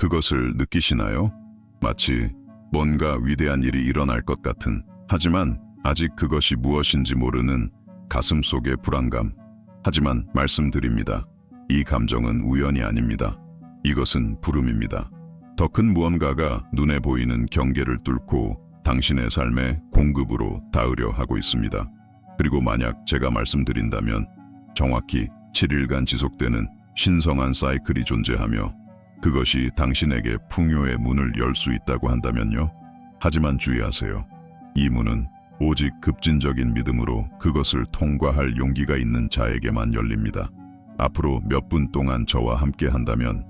그것을 느끼시나요? 마치 뭔가 위대한 일이 일어날 것 같은, 하지만 아직 그것이 무엇인지 모르는 가슴 속의 불안감. 하지만 말씀드립니다. 이 감정은 우연이 아닙니다. 이것은 부름입니다. 더 큰 무언가가 눈에 보이는 경계를 뚫고 당신의 삶의 공급으로 닿으려 하고 있습니다. 그리고 만약 제가 말씀드린다면 정확히 7일간 지속되는 신성한 사이클이 존재하며 그것이 당신에게 풍요의 문을 열 수 있다고 한다면요. 하지만 주의하세요. 이 문은 오직 급진적인 믿음으로 그것을 통과할 용기가 있는 자에게만 열립니다. 앞으로 몇 분 동안 저와 함께 한다면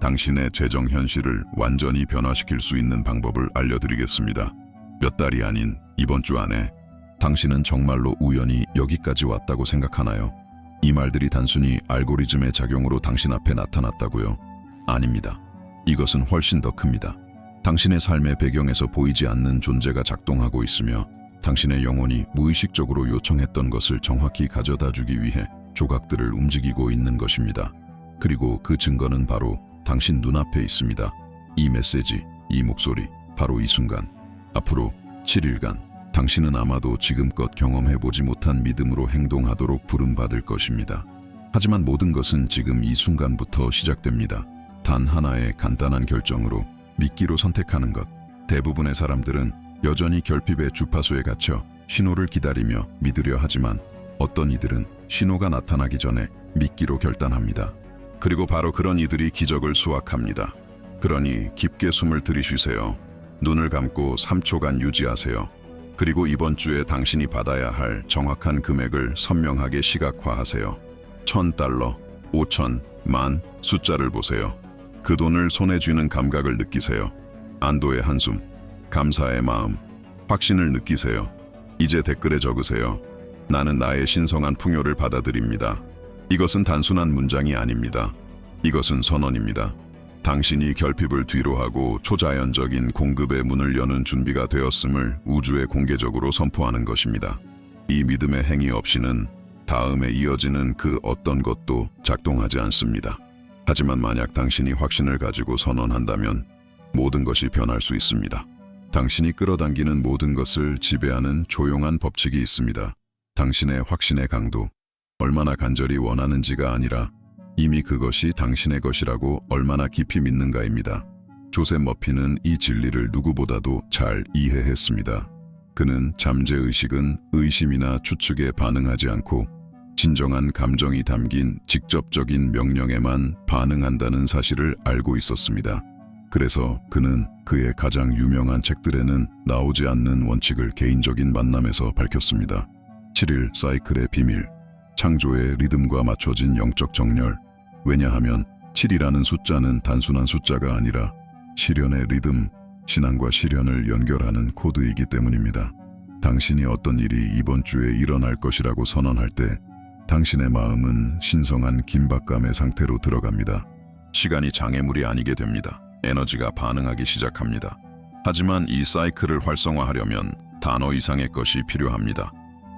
당신의 재정 현실을 완전히 변화시킬 수 있는 방법을 알려드리겠습니다. 몇 달이 아닌 이번 주 안에. 당신은 정말로 우연히 여기까지 왔다고 생각하나요? 이 말들이 단순히 알고리즘의 작용으로 당신 앞에 나타났다고요? 아닙니다. 이것은 훨씬 더 큽니다. 당신의 삶의 배경에서 보이지 않는 존재가 작동하고 있으며 당신의 영혼이 무의식적으로 요청했던 것을 정확히 가져다 주기 위해 조각들을 움직이고 있는 것입니다. 그리고 그 증거는 바로 당신 눈앞에 있습니다. 이 메시지, 이 목소리, 바로 이 순간. 앞으로 7일간 당신은 아마도 지금껏 경험해보지 못한 믿음으로 행동하도록 부름받을 것입니다. 하지만 모든 것은 지금 이 순간부터 시작됩니다. 단 하나의 간단한 결정으로 믿기로 선택하는 것. 대부분의 사람들은 여전히 결핍의 주파수에 갇혀 신호를 기다리며 믿으려 하지만 어떤 이들은 신호가 나타나기 전에 믿기로 결단합니다. 그리고 바로 그런 이들이 기적을 수확합니다. 그러니 깊게 숨을 들이쉬세요. 눈을 감고 3초간 유지하세요. 그리고 이번 주에 당신이 받아야 할 정확한 금액을 선명하게 시각화하세요. $1000, 5000, 만, 숫자를 보세요. 그 돈을 손에 쥐는 감각을 느끼세요. 안도의 한숨, 감사의 마음, 확신을 느끼세요. 이제 댓글에 적으세요. 나는 나의 신성한 풍요를 받아들입니다. 이것은 단순한 문장이 아닙니다. 이것은 선언입니다. 당신이 결핍을 뒤로하고 초자연적인 공급의 문을 여는 준비가 되었음을 우주에 공개적으로 선포하는 것입니다. 이 믿음의 행위 없이는 다음에 이어지는 그 어떤 것도 작동하지 않습니다. 하지만 만약 당신이 확신을 가지고 선언한다면 모든 것이 변할 수 있습니다. 당신이 끌어당기는 모든 것을 지배하는 조용한 법칙이 있습니다. 당신의 확신의 강도, 얼마나 간절히 원하는지가 아니라 이미 그것이 당신의 것이라고 얼마나 깊이 믿는가입니다. 조셉 머피는 이 진리를 누구보다도 잘 이해했습니다. 그는 잠재의식은 의심이나 추측에 반응하지 않고 진정한 감정이 담긴 직접적인 명령에만 반응한다는 사실을 알고 있었습니다. 그래서 그는 그의 가장 유명한 책들에는 나오지 않는 원칙을 개인적인 만남에서 밝혔습니다. 7일 사이클의 비밀, 창조의 리듬과 맞춰진 영적 정렬. 왜냐하면 7이라는 숫자는 단순한 숫자가 아니라 실현의 리듬, 신앙과 실현을 연결하는 코드이기 때문입니다. 당신이 어떤 일이 이번 주에 일어날 것이라고 선언할 때 당신의 마음은 신성한 긴박감의 상태로 들어갑니다. 시간이 장애물이 아니게 됩니다. 에너지가 반응하기 시작합니다. 하지만 이 사이클을 활성화하려면 단어 이상의 것이 필요합니다.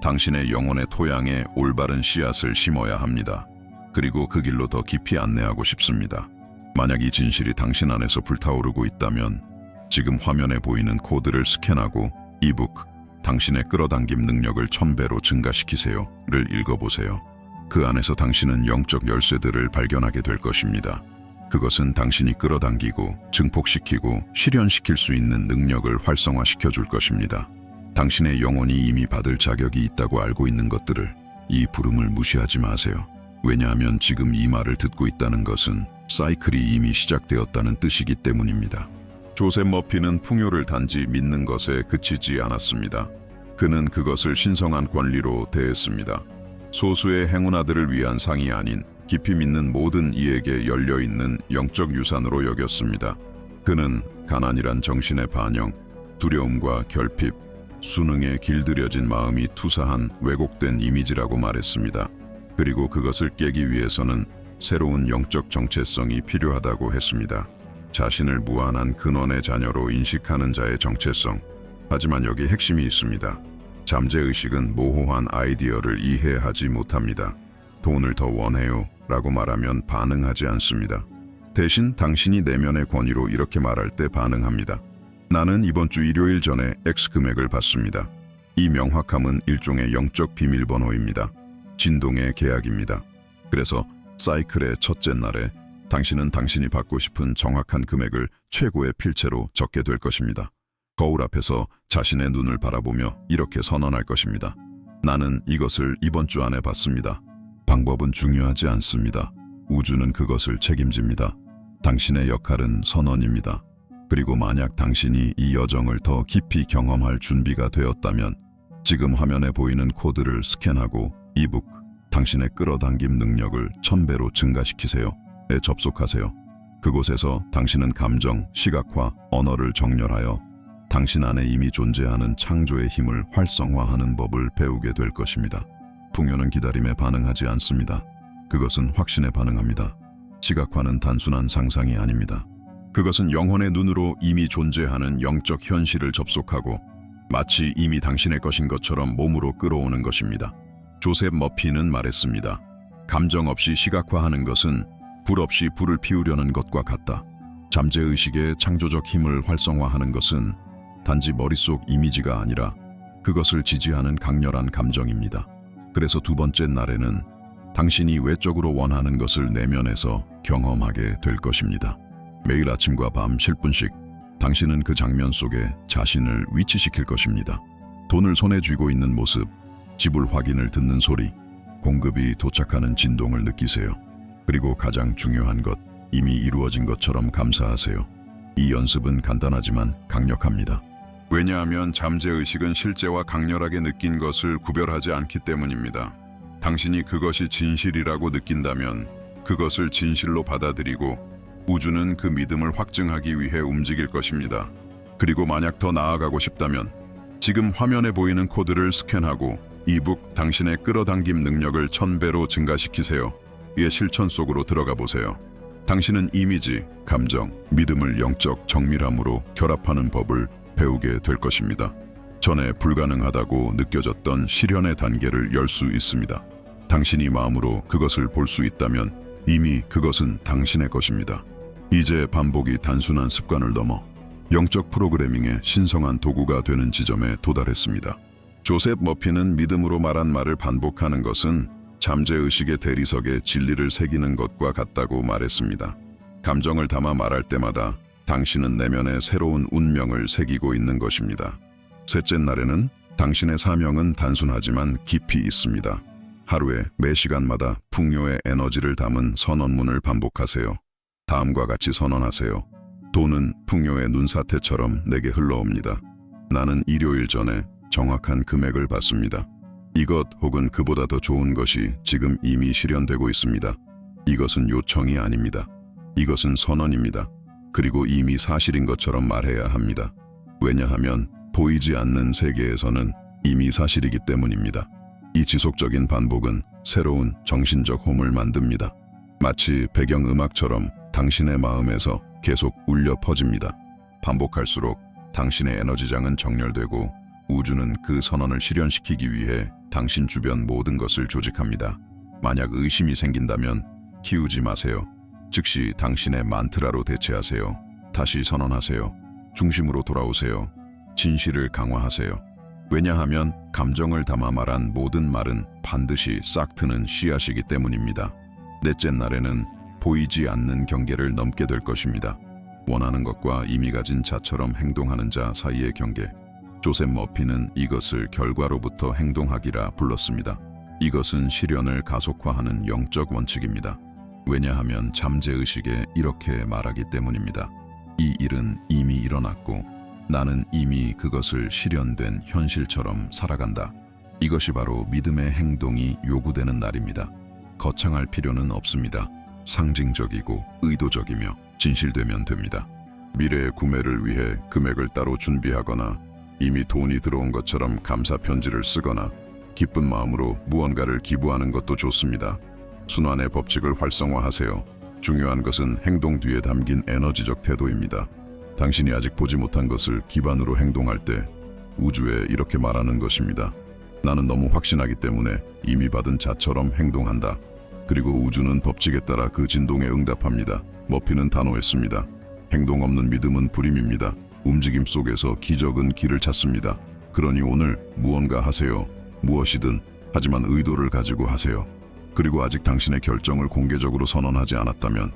당신의 영혼의 토양에 올바른 씨앗을 심어야 합니다. 그리고 그 길로 더 깊이 안내하고 싶습니다. 만약 이 진실이 당신 안에서 불타오르고 있다면 지금 화면에 보이는 코드를 스캔하고 이북 당신의 끌어당김 능력을 1000배로 증가시키세요를 읽어보세요. 그 안에서 당신은 영적 열쇠들을 발견하게 될 것입니다. 그것은 당신이 끌어당기고 증폭시키고 실현시킬 수 있는 능력을 활성화시켜 줄 것입니다. 당신의 영혼이 이미 받을 자격이 있다고 알고 있는 것들을, 이 부름을 무시하지 마세요. 왜냐하면 지금 이 말을 듣고 있다는 것은 사이클이 이미 시작되었다는 뜻이기 때문입니다. 조셉 머피는 풍요를 단지 믿는 것에 그치지 않았습니다. 그는 그것을 신성한 권리로 대했습니다. 소수의 행운아들을 위한 상이 아닌 깊이 믿는 모든 이에게 열려있는 영적 유산으로 여겼습니다. 그는 가난이란 정신의 반영, 두려움과 결핍, 수능에 길들여진 마음이 투사한 왜곡된 이미지라고 말했습니다. 그리고 그것을 깨기 위해서는 새로운 영적 정체성이 필요하다고 했습니다. 자신을 무한한 근원의 자녀로 인식하는 자의 정체성. 하지만 여기 핵심이 있습니다. 잠재의식은 모호한 아이디어를 이해하지 못합니다. 돈을 더 원해요 라고 말하면 반응하지 않습니다. 대신 당신이 내면의 권위로 이렇게 말할 때 반응합니다. 나는 이번 주 일요일 전에 X 금액을 받습니다. 이 명확함은 일종의 영적 비밀번호입니다. 진동의 계약입니다. 그래서 사이클의 첫째 날에 당신은 당신이 받고 싶은 정확한 금액을 최고의 필체로 적게 될 것입니다. 거울 앞에서 자신의 눈을 바라보며 이렇게 선언할 것입니다. 나는 이것을 이번 주 안에 받습니다. 방법은 중요하지 않습니다. 우주는 그것을 책임집니다. 당신의 역할은 선언입니다. 그리고 만약 당신이 이 여정을 더 깊이 경험할 준비가 되었다면 지금 화면에 보이는 코드를 스캔하고 이북 당신의 끌어당김 능력을 1000배로 증가시키세요. 에 접속하세요. 그곳에서 당신은 감정, 시각화, 언어를 정렬하여 당신 안에 이미 존재하는 창조의 힘을 활성화하는 법을 배우게 될 것입니다. 풍요는 기다림에 반응하지 않습니다. 그것은 확신에 반응합니다. 시각화는 단순한 상상이 아닙니다. 그것은 영혼의 눈으로 이미 존재하는 영적 현실을 접속하고 마치 이미 당신의 것인 것처럼 몸으로 끌어오는 것입니다. 조셉 머피는 말했습니다. 감정 없이 시각화하는 것은 불 없이 불을 피우려는 것과 같다. 잠재의식의 창조적 힘을 활성화하는 것은 단지 머릿속 이미지가 아니라 그것을 지지하는 강렬한 감정입니다. 그래서 두 번째 날에는 당신이 외적으로 원하는 것을 내면에서 경험하게 될 것입니다. 매일 아침과 밤 10분씩 당신은 그 장면 속에 자신을 위치시킬 것입니다. 돈을 손에 쥐고 있는 모습, 지불 확인을 듣는 소리, 공급이 도착하는 진동을 느끼세요. 그리고 가장 중요한 것, 이미 이루어진 것처럼 감사하세요. 이 연습은 간단하지만 강력합니다. 왜냐하면 잠재의식은 실제와 강렬하게 느낀 것을 구별하지 않기 때문입니다. 당신이 그것이 진실이라고 느낀다면 그것을 진실로 받아들이고 우주는 그 믿음을 확증하기 위해 움직일 것입니다. 그리고 만약 더 나아가고 싶다면 지금 화면에 보이는 코드를 스캔하고 이북 당신의 끌어당김 능력을 1000배로 증가시키세요. 이의 실천 속으로 들어가 보세요. 당신은 이미지, 감정, 믿음을 영적 정밀함으로 결합하는 법을 배우게 될 것입니다. 전에 불가능하다고 느껴졌던 실현의 단계를 열 수 있습니다. 당신이 마음으로 그것을 볼 수 있다면 이미 그것은 당신의 것입니다. 이제 반복이 단순한 습관을 넘어 영적 프로그래밍의 신성한 도구가 되는 지점에 도달했습니다. 조셉 머피는 믿음으로 말한 말을 반복하는 것은 잠재의식의 대리석에 진리를 새기는 것과 같다고 말했습니다. 감정을 담아 말할 때마다 당신은 내면에 새로운 운명을 새기고 있는 것입니다. 셋째 날에는 당신의 사명은 단순하지만 깊이 있습니다. 하루에 매 시간마다 풍요의 에너지를 담은 선언문을 반복하세요. 다음과 같이 선언하세요. 돈은 풍요의 눈사태처럼 내게 흘러옵니다. 나는 일요일 전에 정확한 금액을 받습니다. 이것 혹은 그보다 더 좋은 것이 지금 이미 실현되고 있습니다. 이것은 요청이 아닙니다. 이것은 선언입니다. 그리고 이미 사실인 것처럼 말해야 합니다. 왜냐하면 보이지 않는 세계에서는 이미 사실이기 때문입니다. 이 지속적인 반복은 새로운 정신적 홈을 만듭니다. 마치 배경음악처럼 당신의 마음에서 계속 울려 퍼집니다. 반복할수록 당신의 에너지장은 정렬되고 우주는 그 선언을 실현시키기 위해 당신 주변 모든 것을 조직합니다. 만약 의심이 생긴다면 키우지 마세요. 즉시 당신의 만트라로 대체하세요. 다시 선언하세요. 중심으로 돌아오세요. 진실을 강화하세요. 왜냐하면 감정을 담아 말한 모든 말은 반드시 싹트는 씨앗이기 때문입니다. 넷째 날에는 보이지 않는 경계를 넘게 될 것입니다. 원하는 것과 이미 가진 자처럼 행동하는 자 사이의 경계. 조셉 머피는 이것을 결과로부터 행동하기라 불렀습니다. 이것은 실현을 가속화하는 영적 원칙입니다. 왜냐하면 잠재의식에 이렇게 말하기 때문입니다. 이 일은 이미 일어났고 나는 이미 그것을 실현된 현실처럼 살아간다. 이것이 바로 믿음의 행동이 요구되는 날입니다. 거창할 필요는 없습니다. 상징적이고 의도적이며 진실되면 됩니다. 미래의 구매를 위해 금액을 따로 준비하거나 이미 돈이 들어온 것처럼 감사 편지를 쓰거나 기쁜 마음으로 무언가를 기부하는 것도 좋습니다. 순환의 법칙을 활성화하세요. 중요한 것은 행동 뒤에 담긴 에너지적 태도입니다. 당신이 아직 보지 못한 것을 기반으로 행동할 때 우주에 이렇게 말하는 것입니다. 나는 너무 확신하기 때문에 이미 받은 자처럼 행동한다. 그리고 우주는 법칙에 따라 그 진동에 응답합니다. 머피는 단호했습니다. 행동 없는 믿음은 불임입니다. 움직임 속에서 기적은 길을 찾습니다. 그러니 오늘 무언가 하세요. 무엇이든. 하지만 의도를 가지고 하세요. 그리고 아직 당신의 결정을 공개적으로 선언하지 않았다면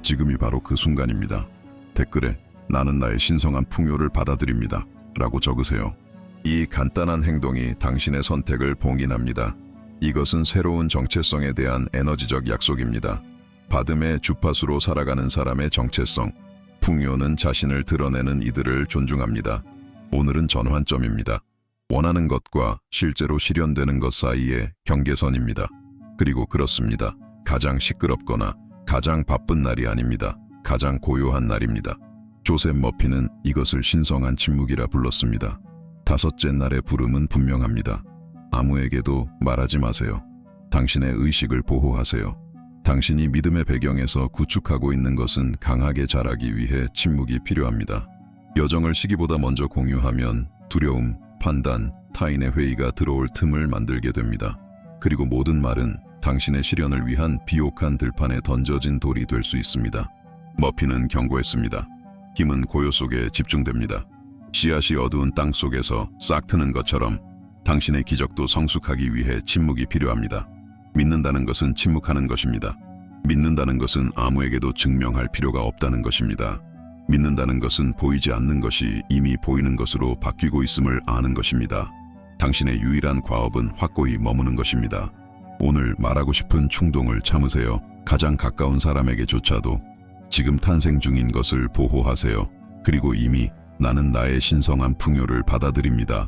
지금이 바로 그 순간입니다. 댓글에 나는 나의 신성한 풍요를 받아들입니다 라고 적으세요. 이 간단한 행동이 당신의 선택을 봉인합니다. 이것은 새로운 정체성에 대한 에너지적 약속입니다. 받음의 주파수로 살아가는 사람의 정체성. 풍요는 자신을 드러내는 이들을 존중합니다. 오늘은 전환점입니다. 원하는 것과 실제로 실현되는 것 사이의 경계선입니다. 그리고 그렇습니다. 가장 시끄럽거나 가장 바쁜 날이 아닙니다. 가장 고요한 날입니다. 조셉 머피는 이것을 신성한 침묵이라 불렀습니다. 다섯째 날의 부름은 분명합니다. 아무에게도 말하지 마세요. 당신의 의식을 보호하세요. 당신이 믿음의 배경에서 구축하고 있는 것은 강하게 자라기 위해 침묵이 필요합니다. 여정을 시기보다 먼저 공유하면 두려움, 판단, 타인의 회의가 들어올 틈을 만들게 됩니다. 그리고 모든 말은 당신의 실현을 위한 비옥한 들판에 던져진 돌이 될 수 있습니다. 머피는 경고했습니다. 힘은 고요 속에 집중됩니다. 씨앗이 어두운 땅 속에서 싹 트는 것처럼 당신의 기적도 성숙하기 위해 침묵이 필요합니다. 믿는다는 것은 침묵하는 것입니다. 믿는다는 것은 아무에게도 증명할 필요가 없다는 것입니다. 믿는다는 것은 보이지 않는 것이 이미 보이는 것으로 바뀌고 있음을 아는 것입니다. 당신의 유일한 과업은 확고히 머무는 것입니다. 오늘 말하고 싶은 충동을 참으세요. 가장 가까운 사람에게조차도 지금 탄생 중인 것을 보호하세요. 그리고 이미 나는 나의 신성한 풍요를 받아들입니다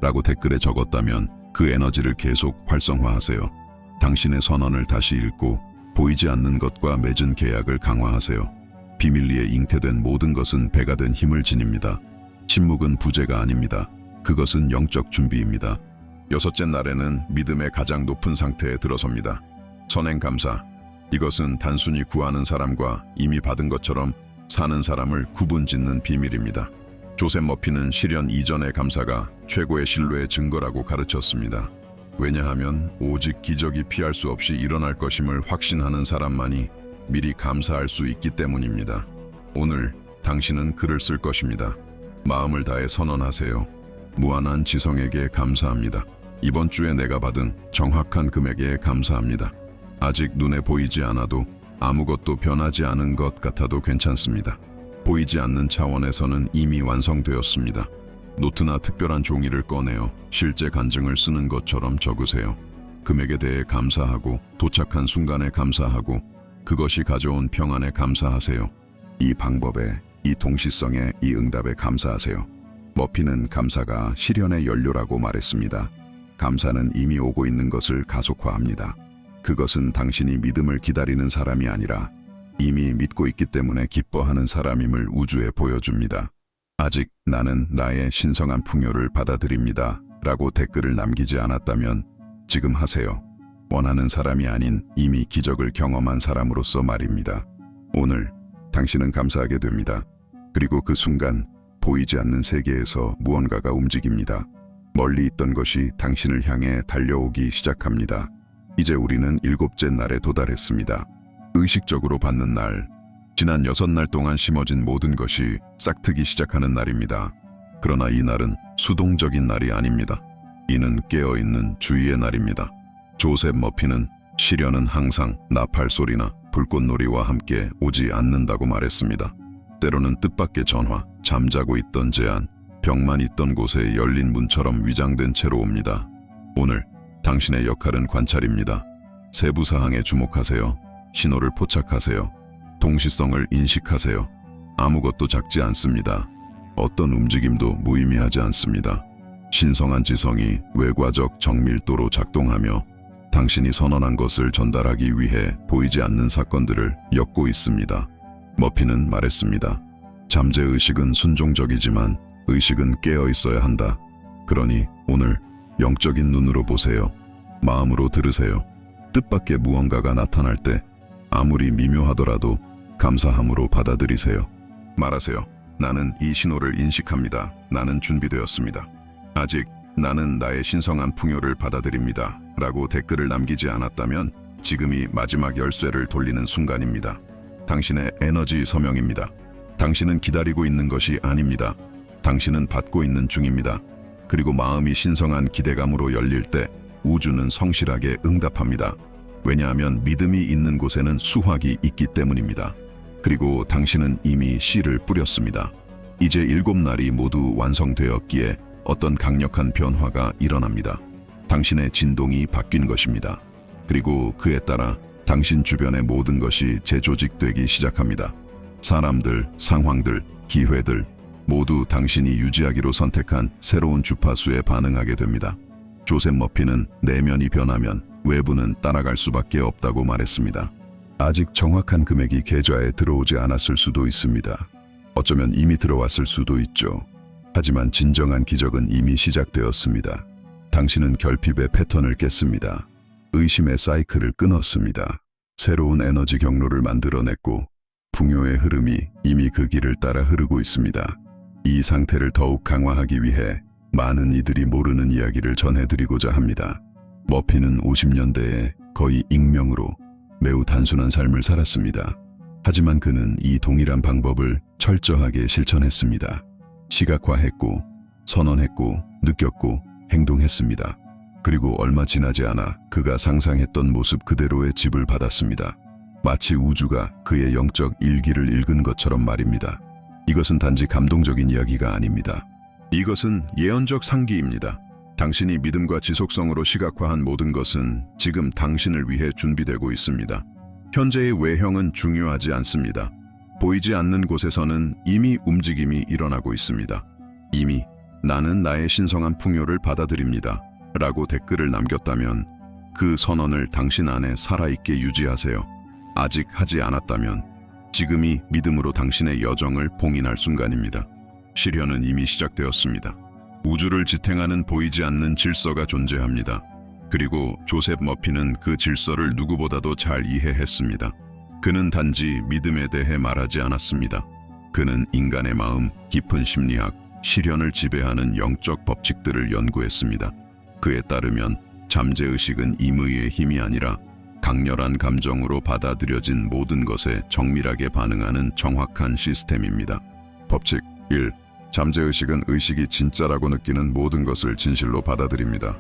라고 댓글에 적었다면 그 에너지를 계속 활성화하세요. 당신의 선언을 다시 읽고 보이지 않는 것과 맺은 계약을 강화하세요. 비밀리에 잉태된 모든 것은 배가 된 힘을 지닙니다. 침묵은 부재가 아닙니다. 그것은 영적 준비입니다. 여섯째 날에는 믿음의 가장 높은 상태에 들어섭니다. 선행 감사. 이것은 단순히 구하는 사람과 이미 받은 것처럼 사는 사람을 구분짓는 비밀입니다. 조셉 머피는 실현 이전의 감사가 최고의 신뢰의 증거라고 가르쳤습니다. 왜냐하면 오직 기적이 피할 수 없이 일어날 것임을 확신하는 사람만이 미리 감사할 수 있기 때문입니다. 오늘 당신은 글을 쓸 것입니다. 마음을 다해 선언하세요. 무한한 지성에게 감사합니다. 이번 주에 내가 받은 정확한 금액에 감사합니다. 아직 눈에 보이지 않아도 아무것도 변하지 않은 것 같아도 괜찮습니다. 보이지 않는 차원에서는 이미 완성되었습니다. 노트나 특별한 종이를 꺼내어 실제 간증을 쓰는 것처럼 적으세요. 금액에 대해 감사하고 도착한 순간에 감사하고 그것이 가져온 평안에 감사하세요. 이 방법에, 이 동시성에, 이 응답에 감사하세요. 머피는 감사가 실현의 연료라고 말했습니다. 감사는 이미 오고 있는 것을 가속화합니다. 그것은 당신이 믿음을 기다리는 사람이 아니라 이미 믿고 있기 때문에 기뻐하는 사람임을 우주에 보여줍니다. 아직 나는 나의 신성한 풍요를 받아들입니다 라고 댓글을 남기지 않았다면 지금 하세요. 원하는 사람이 아닌 이미 기적을 경험한 사람으로서 말입니다. 오늘 당신은 감사하게 됩니다. 그리고 그 순간 보이지 않는 세계에서 무언가가 움직입니다. 멀리 있던 것이 당신을 향해 달려오기 시작합니다. 이제 우리는 7째 날에 도달했습니다. 의식적으로 받는 날, 지난 6날 동안 심어진 모든 것이 싹트기 시작하는 날입니다. 그러나 이 날은 수동적인 날이 아닙니다. 이는 깨어있는 주의의 날입니다. 조셉 머피는 시련은 항상 나팔 소리나 불꽃놀이와 함께 오지 않는다고 말했습니다. 때로는 뜻밖의 전화, 잠자고 있던 제안, 벽만 있던 곳에 열린 문처럼 위장된 채로 옵니다. 오늘 당신의 역할은 관찰입니다. 세부 사항에 주목하세요. 신호를 포착하세요. 동시성을 인식하세요. 아무것도 작지 않습니다. 어떤 움직임도 무의미하지 않습니다. 신성한 지성이 외과적 정밀도로 작동하며 당신이 선언한 것을 전달하기 위해 보이지 않는 사건들을 엮고 있습니다. 머피는 말했습니다. 잠재의식은 순종적이지만 의식은 깨어 있어야 한다. 그러니 오늘 영적인 눈으로 보세요. 마음으로 들으세요. 뜻밖의 무언가가 나타날 때 아무리 미묘하더라도 감사함으로 받아들이세요. 말하세요. 나는 이 신호를 인식합니다. 나는 준비되었습니다. 아직 나는 나의 신성한 풍요를 받아들입니다. 라고 댓글을 남기지 않았다면 지금이 마지막 열쇠를 돌리는 순간입니다. 당신의 에너지 서명입니다. 당신은 기다리고 있는 것이 아닙니다. 당신은 받고 있는 중입니다. 그리고 마음이 신성한 기대감으로 열릴 때 우주는 성실하게 응답합니다. 왜냐하면 믿음이 있는 곳에는 수확이 있기 때문입니다. 그리고 당신은 이미 씨를 뿌렸습니다. 이제 7날이 모두 완성되었기에 어떤 강력한 변화가 일어납니다. 당신의 진동이 바뀐 것입니다. 그리고 그에 따라 당신 주변의 모든 것이 재조직되기 시작합니다. 사람들, 상황들, 기회들 모두 당신이 유지하기로 선택한 새로운 주파수에 반응하게 됩니다. 조셉 머피는 내면이 변하면 외부는 따라갈 수밖에 없다고 말했습니다. 아직 정확한 금액이 계좌에 들어오지 않았을 수도 있습니다. 어쩌면 이미 들어왔을 수도 있죠. 하지만 진정한 기적은 이미 시작되었습니다. 당신은 결핍의 패턴을 깼습니다. 의심의 사이클을 끊었습니다. 새로운 에너지 경로를 만들어냈고 풍요의 흐름이 이미 그 길을 따라 흐르고 있습니다. 이 상태를 더욱 강화하기 위해 많은 이들이 모르는 이야기를 전해드리고자 합니다. 머피는 50년대에 거의 익명으로 매우 단순한 삶을 살았습니다. 하지만 그는 이 동일한 방법을 철저하게 실천했습니다. 시각화했고, 선언했고, 느꼈고, 행동했습니다. 그리고 얼마 지나지 않아 그가 상상했던 모습 그대로의 집을 받았습니다. 마치 우주가 그의 영적 일기를 읽은 것처럼 말입니다. 이것은 단지 감동적인 이야기가 아닙니다. 이것은 예언적 상기입니다. 당신이 믿음과 지속성으로 시각화한 모든 것은 지금 당신을 위해 준비되고 있습니다. 현재의 외형은 중요하지 않습니다. 보이지 않는 곳에서는 이미 움직임이 일어나고 있습니다. 이미 나는 나의 신성한 풍요를 받아들입니다. 라고 댓글을 남겼다면 그 선언을 당신 안에 살아있게 유지하세요. 아직 하지 않았다면 지금이 믿음으로 당신의 여정을 봉인할 순간입니다. 실현은 이미 시작되었습니다. 우주를 지탱하는 보이지 않는 질서가 존재합니다. 그리고 조셉 머피는 그 질서를 누구보다도 잘 이해했습니다. 그는 단지 믿음에 대해 말하지 않았습니다. 그는 인간의 마음, 깊은 심리학, 실현을 지배하는 영적 법칙들을 연구했습니다. 그에 따르면 잠재의식은 임의의 힘이 아니라 강렬한 감정으로 받아들여진 모든 것에 정밀하게 반응하는 정확한 시스템입니다. 법칙 1. 잠재의식은 의식이 진짜라고 느끼는 모든 것을 진실로 받아들입니다.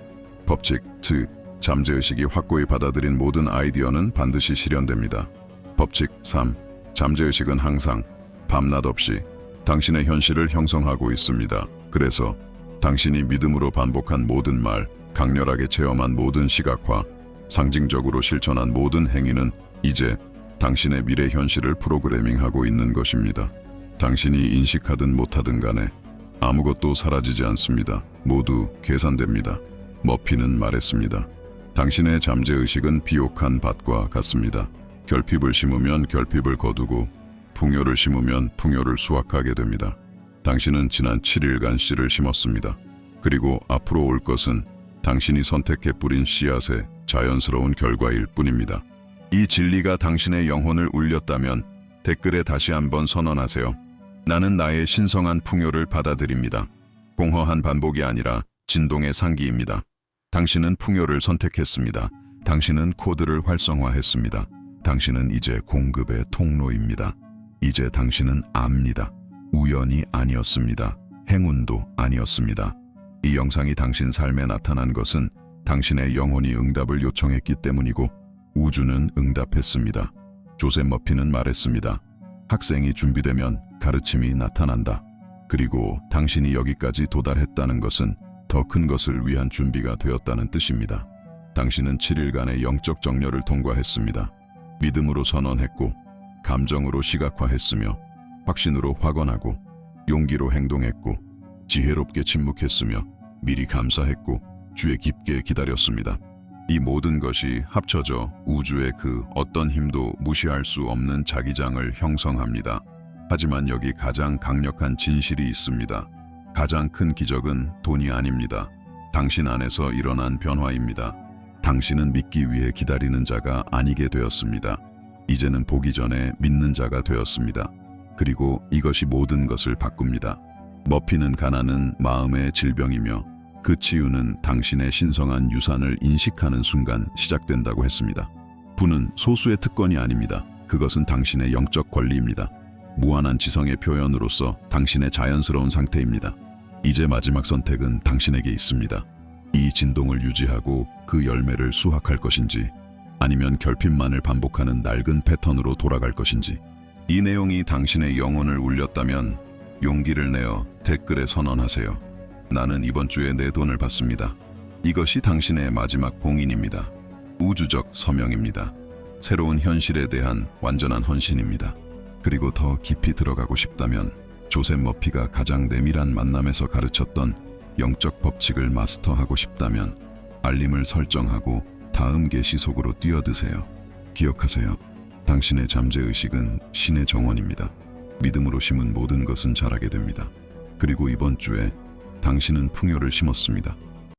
법칙 2. 잠재의식이 확고히 받아들인 모든 아이디어는 반드시 실현됩니다. 법칙 3. 잠재의식은 항상 밤낮 없이 당신의 현실을 형성하고 있습니다. 그래서 당신이 믿음으로 반복한 모든 말, 강렬하게 체험한 모든 시각화, 상징적으로 실천한 모든 행위는 이제 당신의 미래 현실을 프로그래밍하고 있는 것입니다. 당신이 인식하든 못하든 간에 아무것도 사라지지 않습니다. 모두 계산됩니다. 머피는 말했습니다. 당신의 잠재의식은 비옥한 밭과 같습니다. 결핍을 심으면 결핍을 거두고 풍요를 심으면 풍요를 수확하게 됩니다. 당신은 지난 7일간 씨를 심었습니다. 그리고 앞으로 올 것은 당신이 선택해 뿌린 씨앗의 자연스러운 결과일 뿐입니다. 이 진리가 당신의 영혼을 울렸다면 댓글에 다시 한번 선언하세요. 나는 나의 신성한 풍요를 받아들입니다. 공허한 반복이 아니라 진동의 상기입니다. 당신은 풍요를 선택했습니다. 당신은 코드를 활성화했습니다. 당신은 이제 공급의 통로입니다. 이제 당신은 압니다. 우연이 아니었습니다. 행운도 아니었습니다. 이 영상이 당신 삶에 나타난 것은 당신의 영혼이 응답을 요청했기 때문이고 우주는 응답했습니다. 조셉 머피는 말했습니다. 학생이 준비되면 가르침이 나타난다. 그리고 당신이 여기까지 도달했다는 것은 더 큰 것을 위한 준비가 되었다는 뜻입니다. 당신은 7일간의 영적 정렬을 통과했습니다. 믿음으로 선언했고 감정으로 시각화했으며 확신으로 확언하고 용기로 행동했고 지혜롭게 침묵했으며 미리 감사했고 주에 깊게 기다렸습니다. 이 모든 것이 합쳐져 우주의 그 어떤 힘도 무시할 수 없는 자기장을 형성합니다. 하지만 여기 가장 강력한 진실이 있습니다. 가장 큰 기적은 돈이 아닙니다. 당신 안에서 일어난 변화입니다. 당신은 믿기 위해 기다리는 자가 아니게 되었습니다. 이제는 보기 전에 믿는 자가 되었습니다. 그리고 이것이 모든 것을 바꿉니다. 머피는 가난은 마음의 질병이며 그 치유는 당신의 신성한 유산을 인식하는 순간 시작된다고 했습니다. 부는 소수의 특권이 아닙니다. 그것은 당신의 영적 권리입니다. 무한한 지성의 표현으로서 당신의 자연스러운 상태입니다. 이제 마지막 선택은 당신에게 있습니다. 이 진동을 유지하고 그 열매를 수확할 것인지, 아니면 결핍만을 반복하는 낡은 패턴으로 돌아갈 것인지. 이 내용이 당신의 영혼을 울렸다면 용기를 내어 댓글에 선언하세요. 나는 이번 주에 내 돈을 받습니다. 이것이 당신의 마지막 봉인입니다. 우주적 서명입니다. 새로운 현실에 대한 완전한 헌신입니다. 그리고 더 깊이 들어가고 싶다면 조셉 머피가 가장 내밀한 만남에서 가르쳤던 영적 법칙을 마스터하고 싶다면 알림을 설정하고 다음 게시 속으로 뛰어드세요. 기억하세요. 당신의 잠재의식은 신의 정원입니다. 믿음으로 심은 모든 것은 자라게 됩니다. 그리고 이번 주에 당신은 풍요를 심었습니다.